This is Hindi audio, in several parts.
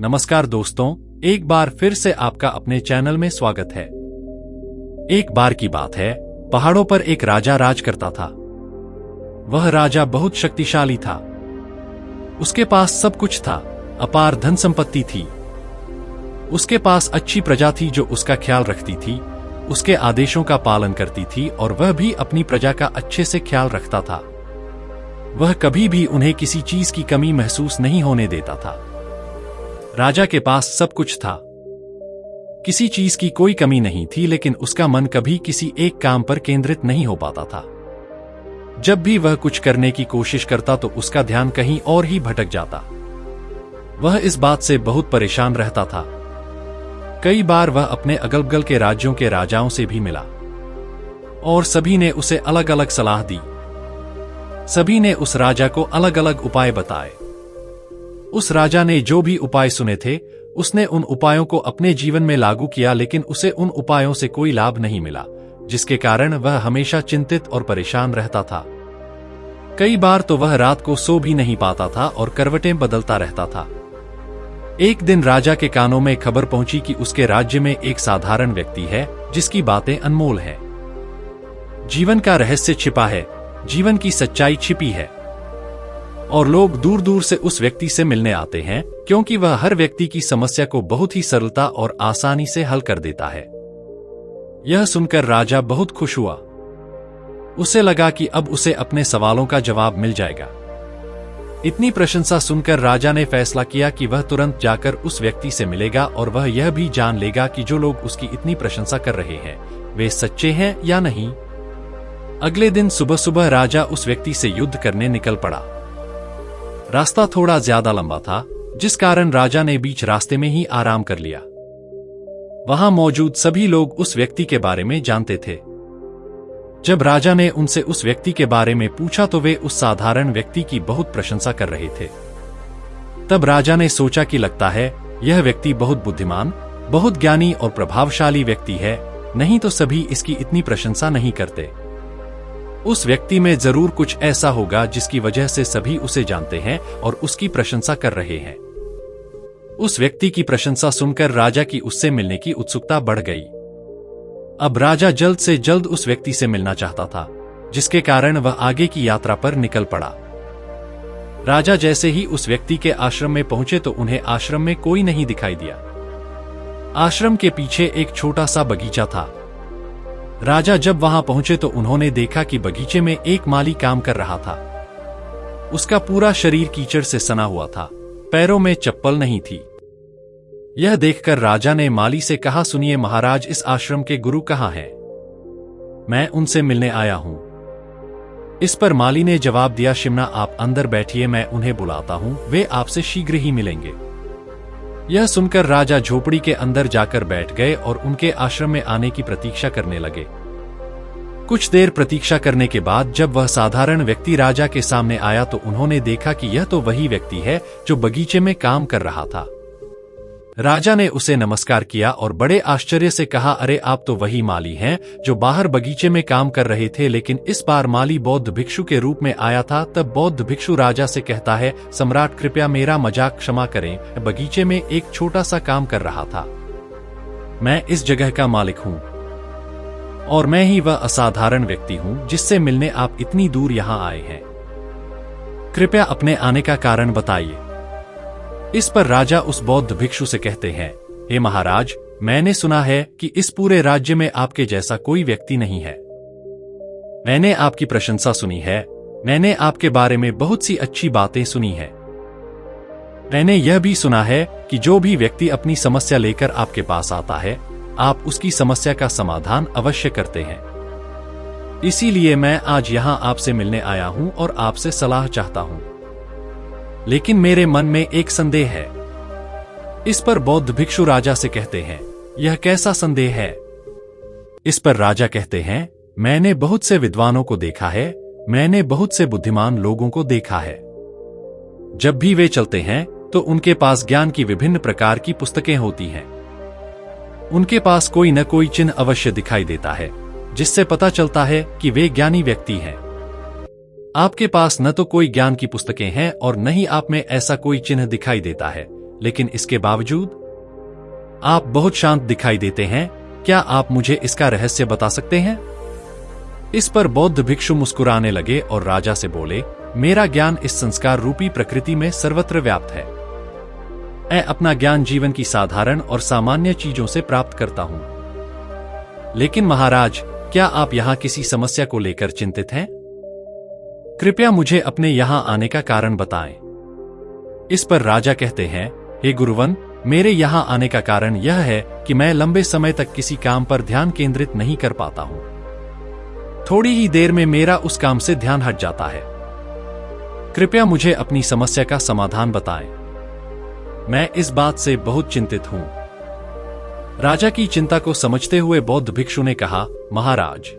नमस्कार दोस्तों, एक बार फिर से आपका अपने चैनल में स्वागत है। एक बार की बात है, पहाड़ों पर एक राजा राज करता था। वह राजा बहुत शक्तिशाली था। उसके पास सब कुछ था, अपार धन संपत्ति थी। उसके पास अच्छी प्रजा थी जो उसका ख्याल रखती थी, उसके आदेशों का पालन करती थी और वह भी अपनी प्रजा का अच्छे से ख्याल रखता था। वह कभी भी उन्हें किसी चीज की कमी महसूस नहीं होने देता था। राजा के पास सब कुछ था, किसी चीज की कोई कमी नहीं थी, लेकिन उसका मन कभी किसी एक काम पर केंद्रित नहीं हो पाता था। जब भी वह कुछ करने की कोशिश करता तो उसका ध्यान कहीं और ही भटक जाता। वह इस बात से बहुत परेशान रहता था। कई बार वह अपने अगल बगल के राज्यों के राजाओं से भी मिला और सभी ने उसे अलग अलग सलाह दी। सभी ने उस राजा को अलग अलग उपाय बताए। उस राजा ने जो भी उपाय सुने थे, उसने उन उपायों को अपने जीवन में लागू किया, लेकिन उसे उन उपायों से कोई लाभ नहीं मिला, जिसके कारण वह हमेशा चिंतित और परेशान रहता था। कई बार तो वह रात को सो भी नहीं पाता था और करवटें बदलता रहता था। एक दिन राजा के कानों में खबर पहुंची कि उसके राज्य में एक साधारण व्यक्ति है जिसकी बातें अनमोल हैं। जीवन का रहस्य छिपा है, जीवन की सच्चाई छिपी है और लोग दूर दूर से उस व्यक्ति से मिलने आते हैं, क्योंकि वह हर व्यक्ति की समस्या को बहुत ही सरलता और आसानी से हल कर देता है। यह सुनकर राजा बहुत खुश हुआ। उसे लगा कि अब उसे अपने सवालों का जवाब मिल जाएगा। इतनी प्रशंसा सुनकर राजा ने फैसला किया कि वह तुरंत जाकर उस व्यक्ति से मिलेगा और वह यह भी जान लेगा कि जो लोग उसकी इतनी प्रशंसा कर रहे हैं वे सच्चे हैं या नहीं। अगले दिन सुबह सुबह राजा उस व्यक्ति से युद्ध करने निकल पड़ा। रास्ता थोड़ा ज्यादा लंबा था, जिस कारण राजा ने बीच रास्ते में ही आराम कर लिया। वहां मौजूद सभी लोग उस व्यक्ति के बारे में जानते थे। जब राजा ने उनसे उस व्यक्ति के बारे में पूछा तो वे उस साधारण व्यक्ति की बहुत प्रशंसा कर रहे थे। तब राजा ने सोचा कि लगता है यह व्यक्ति बहुत बुद्धिमान, बहुत ज्ञानी और प्रभावशाली व्यक्ति है, नहीं तो सभी इसकी इतनी प्रशंसा नहीं करते। उस व्यक्ति में जरूर कुछ ऐसा होगा जिसकी वजह से सभी उसे जानते हैं और उसकी प्रशंसा कर रहे हैं। उस व्यक्ति की प्रशंसा सुनकर राजा की उससे मिलने की उत्सुकता बढ़ गई। अब राजा जल्द से जल्द उस व्यक्ति से मिलना चाहता था, जिसके कारण वह आगे की यात्रा पर निकल पड़ा। राजा जैसे ही उस व्यक्ति के आश्रम में पहुंचे तो उन्हें आश्रम में कोई नहीं दिखाई दिया। आश्रम के पीछे एक छोटा सा बगीचा था। राजा जब वहां पहुंचे तो उन्होंने देखा कि बगीचे में एक माली काम कर रहा था। उसका पूरा शरीर कीचड़ से सना हुआ था, पैरों में चप्पल नहीं थी। यह देखकर राजा ने माली से कहा, सुनिए महाराज, इस आश्रम के गुरु कहाँ हैं? मैं उनसे मिलने आया हूं। इस पर माली ने जवाब दिया, शिमना आप अंदर बैठिए, मैं उन्हें बुलाता हूं, वे आपसे शीघ्र ही मिलेंगे। यह सुनकर राजा झोपड़ी के अंदर जाकर बैठ गए और उनके आश्रम में आने की प्रतीक्षा करने लगे। कुछ देर प्रतीक्षा करने के बाद जब वह साधारण व्यक्ति राजा के सामने आया तो उन्होंने देखा कि यह तो वही व्यक्ति है जो बगीचे में काम कर रहा था। राजा ने उसे नमस्कार किया और बड़े आश्चर्य से कहा, अरे आप तो वही माली हैं जो बाहर बगीचे में काम कर रहे थे। लेकिन इस बार माली बौद्ध भिक्षु के रूप में आया था। तब बौद्ध भिक्षु राजा से कहता है, सम्राट कृपया मेरा मजाक क्षमा करें, बगीचे में एक छोटा सा काम कर रहा था। मैं इस जगह का मालिक हूं और मैं ही वह असाधारण व्यक्ति हूं जिससे मिलने आप इतनी दूर यहां आए हैं। कृपया अपने आने का कारण बताइए। इस पर राजा उस बौद्ध भिक्षु से कहते हैं, हे महाराज, मैंने सुना है कि इस पूरे राज्य में आपके जैसा कोई व्यक्ति नहीं है। मैंने आपकी प्रशंसा सुनी है, मैंने आपके बारे में बहुत सी अच्छी बातें सुनी है। मैंने यह भी सुना है कि जो भी व्यक्ति अपनी समस्या लेकर आपके पास आता है, आप उसकी समस्या का समाधान अवश्य करते हैं। इसीलिए मैं आज यहां आपसे मिलने आया हूं और आपसे सलाह चाहता हूं। लेकिन मेरे मन में एक संदेह है। इस पर बौद्ध भिक्षु राजा से कहते हैं, यह कैसा संदेह है? इस पर राजा कहते हैं, मैंने बहुत से विद्वानों को देखा है, मैंने बहुत से बुद्धिमान लोगों को देखा है। जब भी वे चलते हैं तो उनके पास ज्ञान की विभिन्न प्रकार की पुस्तकें होती हैं। उनके पास कोई न कोई चिन्ह अवश्य दिखाई देता है, जिससे पता चलता है कि वे ज्ञानी व्यक्ति हैं। आपके पास न तो कोई ज्ञान की पुस्तकें हैं और न ही आप में ऐसा कोई चिन्ह दिखाई देता है लेकिन इसके बावजूद आप बहुत शांत दिखाई देते हैं। क्या आप मुझे इसका रहस्य बता सकते हैं? इस पर बौद्ध भिक्षु मुस्कुराने लगे और राजा से बोले, मेरा ज्ञान इस संस्कार रूपी प्रकृति में सर्वत्र व्याप्त है। मैं अपना ज्ञान जीवन की साधारण और सामान्य चीजों से प्राप्त करता हूं। लेकिन महाराज, क्या आप यहां किसी समस्या को लेकर चिंतित हैं? कृपया मुझे अपने यहां आने का कारण बताएं। इस पर राजा कहते हैं, हे गुरुवन, मेरे यहां आने का कारण यह है कि मैं लंबे समय तक किसी काम पर ध्यान केंद्रित नहीं कर पाता हूं। थोड़ी ही देर में मेरा उस काम से ध्यान हट जाता है। कृपया मुझे अपनी समस्या का समाधान बताएं। मैं इस बात से बहुत चिंतित हूं। राजा की चिंता को समझते हुए बौद्ध भिक्षु ने कहा, महाराज,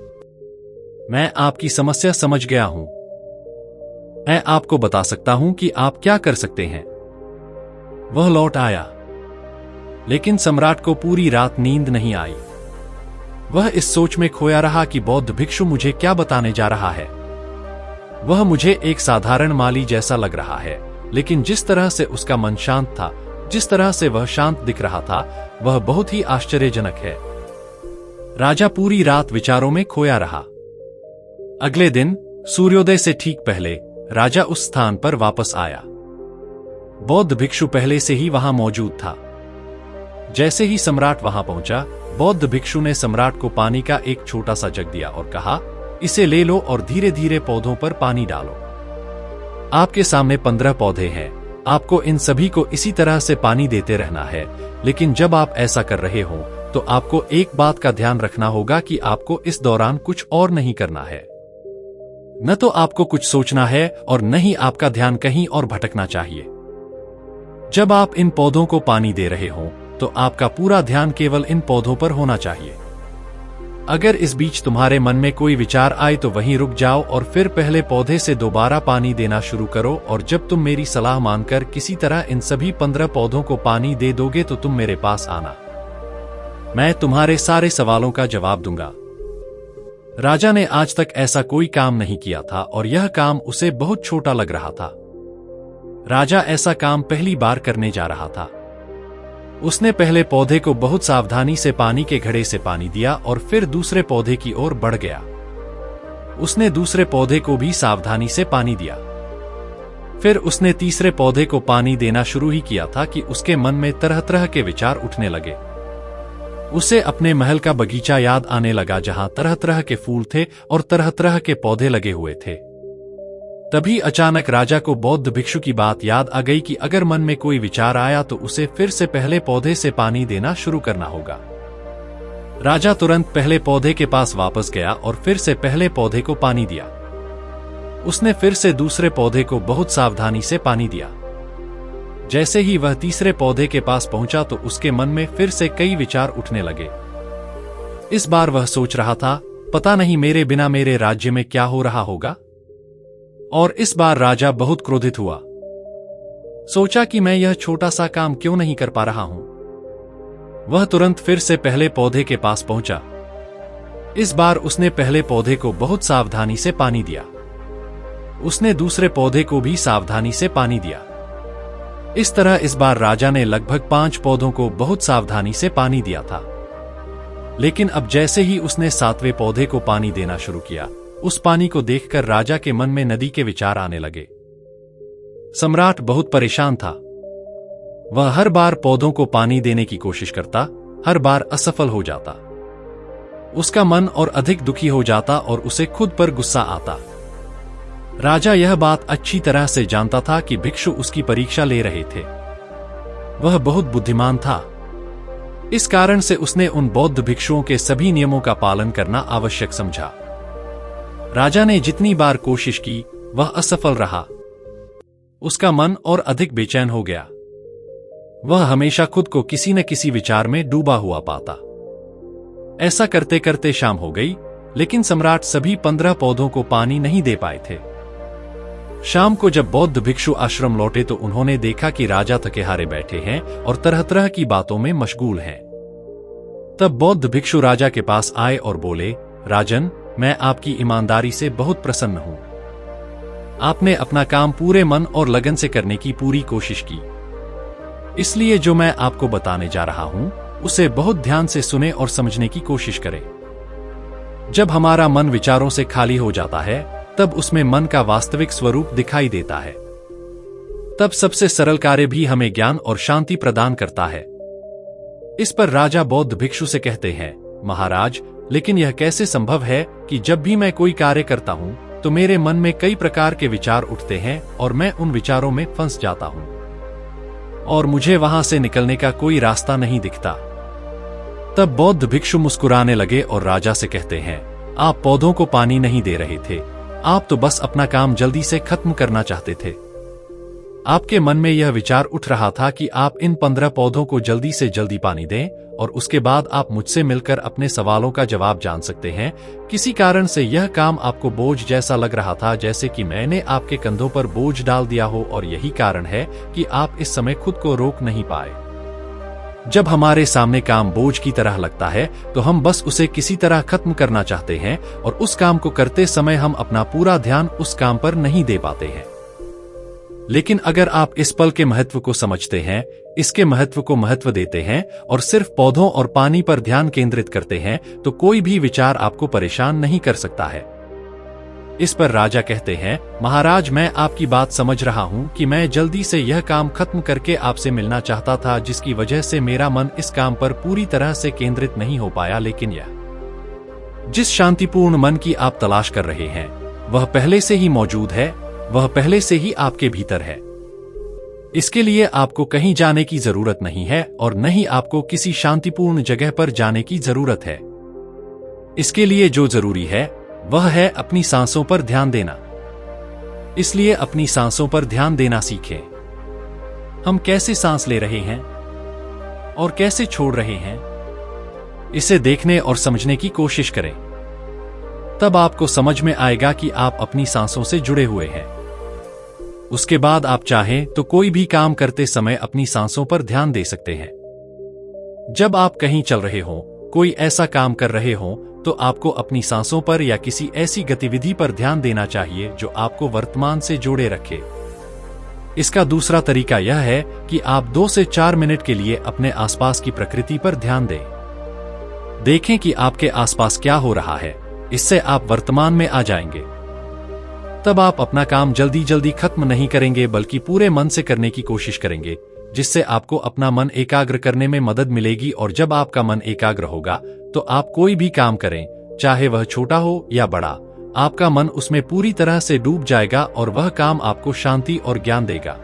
मैं आपकी समस्या समझ गया हूं। मैं आपको बता सकता हूं कि आप क्या कर सकते हैं। वह लौट आया, लेकिन सम्राट को पूरी रात नींद नहीं आई। वह इस सोच में खोया रहा कि बौद्ध भिक्षु मुझे क्या बताने जा रहा है। वह मुझे एक साधारण माली जैसा लग रहा है, लेकिन जिस तरह से उसका मन शांत था, जिस तरह से वह शांत दिख रहा था, वह बहुत ही आश्चर्यजनक है। राजा पूरी रात विचारों में खोया रहा। अगले दिन सूर्योदय से ठीक पहले राजा उस स्थान पर वापस आया। बौद्ध भिक्षु पहले से ही वहां मौजूद था। जैसे ही सम्राट वहां पहुंचा, बौद्ध भिक्षु ने सम्राट को पानी का एक छोटा सा जग दिया और कहा, इसे ले लो और धीरे धीरे पौधों पर पानी डालो। आपके सामने 15 पौधे हैं। आपको इन सभी को इसी तरह से पानी देते रहना है, लेकिन जब आप ऐसा कर रहे हो तो आपको एक बात का ध्यान रखना होगा कि आपको इस दौरान कुछ और नहीं करना है। न तो आपको कुछ सोचना है और न ही आपका ध्यान कहीं और भटकना चाहिए। जब आप इन पौधों को पानी दे रहे हो तो आपका पूरा ध्यान केवल इन पौधों पर होना चाहिए। अगर इस बीच तुम्हारे मन में कोई विचार आए तो वहीं रुक जाओ और फिर पहले पौधे से दोबारा पानी देना शुरू करो, और जब तुम मेरी सलाह मानकर किसी तरह इन सभी 15 पौधों को पानी दे दोगे तो तुम मेरे पास आना। मैं तुम्हारे सारे सवालों का जवाब दूंगा। राजा ने आज तक ऐसा कोई काम नहीं किया था और यह काम उसे बहुत छोटा लग रहा था। राजा ऐसा काम पहली बार करने जा रहा था। उसने पहले पौधे को बहुत सावधानी से पानी के घड़े से पानी दिया और फिर दूसरे पौधे की ओर बढ़ गया। उसने दूसरे पौधे को भी सावधानी से पानी दिया। फिर उसने तीसरे पौधे को पानी देना शुरू ही किया था कि उसके मन में तरह तरह के विचार उठने लगे। उसे अपने महल का बगीचा याद आने लगा, जहां तरह तरह के फूल थे और तरह तरह के पौधे लगे हुए थे। तभी अचानक राजा को बौद्ध भिक्षु की बात याद आ गई कि अगर मन में कोई विचार आया तो उसे फिर से पहले पौधे से पानी देना शुरू करना होगा। राजा तुरंत पहले पौधे के पास वापस गया और फिर से पहले पौधे को पानी दिया। उसने फिर से दूसरे पौधे को बहुत सावधानी से पानी दिया। जैसे ही वह तीसरे पौधे के पास पहुंचा तो उसके मन में फिर से कई विचार उठने लगे। इस बार वह सोच रहा था, पता नहीं मेरे बिना मेरे राज्य में क्या हो रहा होगा। और इस बार राजा बहुत क्रोधित हुआ। सोचा कि मैं यह छोटा सा काम क्यों नहीं कर पा रहा हूं। वह तुरंत फिर से पहले पौधे के पास पहुंचा। इस बार उसने पहले पौधे को बहुत सावधानी से पानी दिया। उसने दूसरे पौधे को भी सावधानी से पानी दिया। इस तरह इस बार राजा ने लगभग 5 पौधों को बहुत सावधानी से पानी दिया था। लेकिन अब जैसे ही उसने 7वें पौधे को पानी देना शुरू किया, उस पानी को देखकर राजा के मन में नदी के विचार आने लगे। सम्राट बहुत परेशान था। वह हर बार पौधों को पानी देने की कोशिश करता, हर बार असफल हो जाता। उसका मन और अधिक दुखी हो जाता और उसे खुद पर गुस्सा आता। राजा यह बात अच्छी तरह से जानता था कि भिक्षु उसकी परीक्षा ले रहे थे। वह बहुत बुद्धिमान था। इस कारण से उसने उन बौद्ध भिक्षुओं के सभी नियमों का पालन करना आवश्यक समझा। राजा ने जितनी बार कोशिश की वह असफल रहा। उसका मन और अधिक बेचैन हो गया। वह हमेशा खुद को किसी न किसी विचार में डूबा हुआ पाता। ऐसा करते करते शाम हो गई, लेकिन सम्राट सभी 15 पौधों को पानी नहीं दे पाए थे। शाम को जब बौद्ध भिक्षु आश्रम लौटे तो उन्होंने देखा कि राजा थके हारे बैठे हैं और तरह तरह की बातों में मशगूल हैं। तब बौद्ध भिक्षु राजा के पास आए और बोले, राजन, मैं आपकी ईमानदारी से बहुत प्रसन्न हूं। आपने अपना काम पूरे मन और लगन से करने की पूरी कोशिश की। इसलिए जो मैं आपको बताने जा रहा हूं उसे बहुत ध्यान से सुने और समझने की कोशिश करें। जब हमारा मन विचारों से खाली हो जाता है तब उसमें मन का वास्तविक स्वरूप दिखाई देता है। तब सबसे सरल कार्य भी हमें ज्ञान और शांति प्रदान करता है। इस पर राजा बौद्ध भिक्षु से कहते हैं, महाराज, लेकिन यह कैसे संभव है कि जब भी मैं कोई कार्य करता हूं तो मेरे मन में कई प्रकार के विचार उठते हैं और मैं उन विचारों में फंस जाता हूं और मुझे वहां से निकलने का कोई रास्ता नहीं दिखता। तब बौद्ध भिक्षु मुस्कुराने लगे और राजा से कहते हैं, आप पौधों को पानी नहीं दे रहे थे, आप तो बस अपना काम जल्दी से खत्म करना चाहते थे। आपके मन में यह विचार उठ रहा था कि आप इन 15 पौधों को जल्दी से जल्दी पानी दें और उसके बाद आप मुझसे मिलकर अपने सवालों का जवाब जान सकते हैं। किसी कारण से यह काम आपको बोझ जैसा लग रहा था, जैसे कि मैंने आपके कंधों पर बोझ डाल दिया हो, और यही कारण है कि आप इस समय खुद को रोक नहीं पाए। जब हमारे सामने काम बोझ की तरह लगता है तो हम बस उसे किसी तरह खत्म करना चाहते हैं और उस काम को करते समय हम अपना पूरा ध्यान उस काम पर नहीं दे पाते हैं। लेकिन अगर आप इस पल के महत्व को समझते हैं, इसके महत्व को महत्व देते हैं और सिर्फ पौधों और पानी पर ध्यान केंद्रित करते हैं तो कोई भी विचार आपको परेशान नहीं कर सकता है। इस पर राजा कहते हैं, महाराज, मैं आपकी बात समझ रहा हूं कि मैं जल्दी से यह काम खत्म करके आपसे मिलना चाहता था, जिसकी वजह से मेरा मन इस काम पर पूरी तरह से केंद्रित नहीं हो पाया। लेकिन यह जिस शांतिपूर्ण मन की आप तलाश कर रहे हैं वह पहले से ही मौजूद है, वह पहले से ही आपके भीतर है। इसके लिए आपको कहीं जाने की जरूरत नहीं है और न ही आपको किसी शांतिपूर्ण जगह पर जाने की जरूरत है। इसके लिए जो जरूरी है वह है अपनी सांसों पर ध्यान देना। इसलिए अपनी सांसों पर ध्यान देना सीखें। हम कैसे सांस ले रहे हैं और कैसे छोड़ रहे हैं, इसे देखने और समझने की कोशिश करें। तब आपको समझ में आएगा कि आप अपनी सांसों से जुड़े हुए हैं। उसके बाद आप चाहें तो कोई भी काम करते समय अपनी सांसों पर ध्यान दे सकते हैं। जब आप कहीं चल रहे हों, कोई ऐसा काम कर रहे हों, तो आपको अपनी सांसों पर या किसी ऐसी गतिविधि पर ध्यान देना चाहिए जो आपको वर्तमान से जोड़े रखे। इसका दूसरा तरीका यह है कि आप 2 से 4 मिनट के लिए अपने आसपास की प्रकृति पर ध्यान दें। देखें कि आपके आसपास क्या हो रहा है, इससे आप वर्तमान में आ जाएंगे। तब आप अपना काम जल्दी जल्दी खत्म नहीं करेंगे बल्कि पूरे मन से करने की कोशिश करेंगे, जिससे आपको अपना मन एकाग्र करने में मदद मिलेगी। और जब आपका मन एकाग्र होगा तो आप कोई भी काम करें, चाहे वह छोटा हो या बड़ा, आपका मन उसमें पूरी तरह से डूब जाएगा और वह काम आपको शांति और ज्ञान देगा।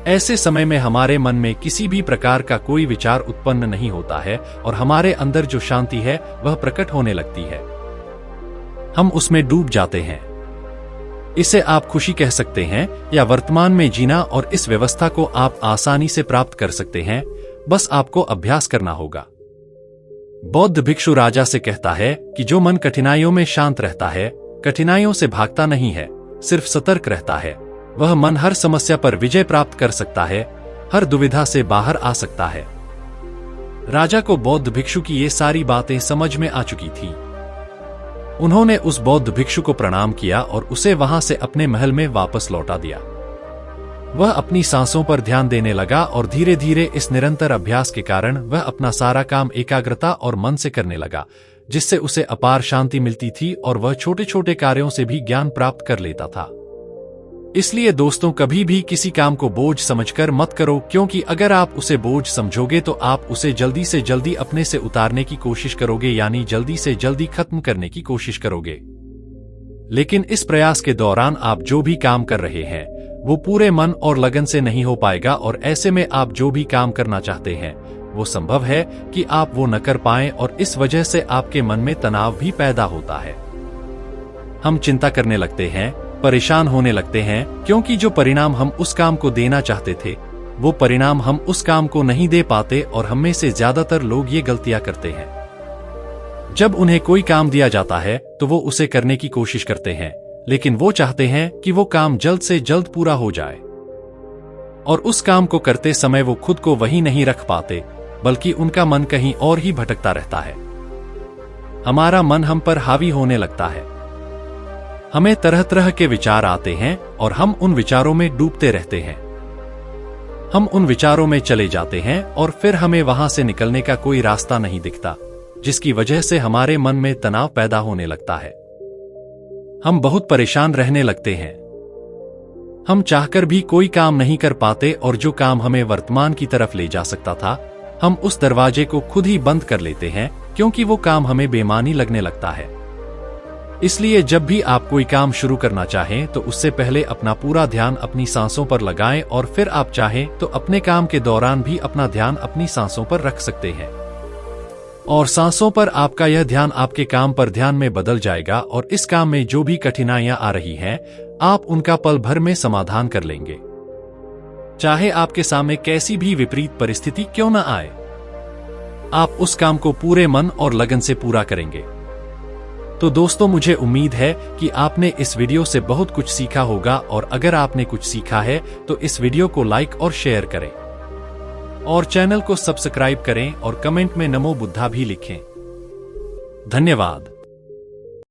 ऐसे समय में हमारे मन में किसी भी प्रकार का कोई विचार उत्पन्न नहीं होता है और हमारे अंदर जो शांति है वह प्रकट होने लगती है। हम उसमें डूब जाते हैं। इसे आप खुशी कह सकते हैं या वर्तमान में जीना, और इस व्यवस्था को आप आसानी से प्राप्त कर सकते हैं। बस आपको अभ्यास करना होगा। बौद्ध भिक्षु राजा से कहता है कि जो मन कठिनाइयों में शांत रहता है, कठिनाइयों से भागता नहीं है, सिर्फ सतर्क रहता है, वह मन हर समस्या पर विजय प्राप्त कर सकता है, हर दुविधा से बाहर आ सकता है। राजा को बौद्ध भिक्षु की ये सारी बातें समझ में आ चुकी थी। उन्होंने उस बौद्ध भिक्षु को प्रणाम किया और उसे वहां से अपने महल में वापस लौटा दिया। वह अपनी सांसों पर ध्यान देने लगा और धीरे धीरे इस निरंतर अभ्यास के कारण वह अपना सारा काम एकाग्रता और मन से करने लगा, जिससे उसे अपार शांति मिलती थी और वह छोटे छोटे कार्यों से भी ज्ञान प्राप्त कर लेता था। इसलिए दोस्तों, कभी भी किसी काम को बोझ समझकर मत करो, क्योंकि अगर आप उसे बोझ समझोगे तो आप उसे जल्दी से जल्दी अपने से उतारने की कोशिश करोगे, यानी जल्दी से जल्दी खत्म करने की कोशिश करोगे। लेकिन इस प्रयास के दौरान आप जो भी काम कर रहे हैं वो पूरे मन और लगन से नहीं हो पाएगा, और ऐसे में आप जो भी काम करना चाहते हैं वो संभव है कि आप वो न कर पाएं, और इस वजह से आपके मन में तनाव भी पैदा होता है। हम चिंता करने लगते हैं, परेशान होने लगते हैं, क्योंकि जो परिणाम हम उस काम को देना चाहते थे वो परिणाम हम उस काम को नहीं दे पाते, और हम में से ज्यादातर लोग ये गलतियां करते हैं। जब उन्हें कोई काम दिया जाता है तो वो उसे करने की कोशिश करते हैं, लेकिन वो चाहते हैं कि वो काम जल्द से जल्द पूरा हो जाए, और उस काम को करते समय वो खुद को वहीं नहीं रख पाते, बल्कि उनका मन कहीं और ही भटकता रहता है। हमारा मन हम पर हावी होने लगता है। हमें तरह तरह के विचार आते हैं और हम उन विचारों में डूबते रहते हैं। हम उन विचारों में चले जाते हैं और फिर हमें वहां से निकलने का कोई रास्ता नहीं दिखता, जिसकी वजह से हमारे मन में तनाव पैदा होने लगता है। हम बहुत परेशान रहने लगते हैं। हम चाहकर भी कोई काम नहीं कर पाते और जो काम हमें वर्तमान की तरफ ले जा सकता था, हम उस दरवाजे को खुद ही बंद कर लेते हैं, क्योंकि वो काम हमें बेमानी लगने लगता है। इसलिए जब भी आप कोई काम शुरू करना चाहें तो उससे पहले अपना पूरा ध्यान अपनी सांसों पर लगाएं और फिर आप चाहें तो अपने काम के दौरान भी अपना ध्यान अपनी सांसों पर रख सकते हैं। और सांसों पर आपका यह ध्यान आपके काम पर ध्यान में बदल जाएगा और इस काम में जो भी कठिनाइयां आ रही हैं, आप उनका पल भर में समाधान कर लेंगे, चाहे आपके सामने कैसी भी विपरीत परिस्थिति क्यों न आए। आप उस काम को पूरे मन और लगन से पूरा करेंगे। तो दोस्तों, मुझे उम्मीद है कि आपने इस वीडियो से बहुत कुछ सीखा होगा, और अगर आपने कुछ सीखा है तो इस वीडियो को लाइक और शेयर करें और चैनल को सब्सक्राइब करें और कमेंट में नमो बुद्धा भी लिखें। धन्यवाद।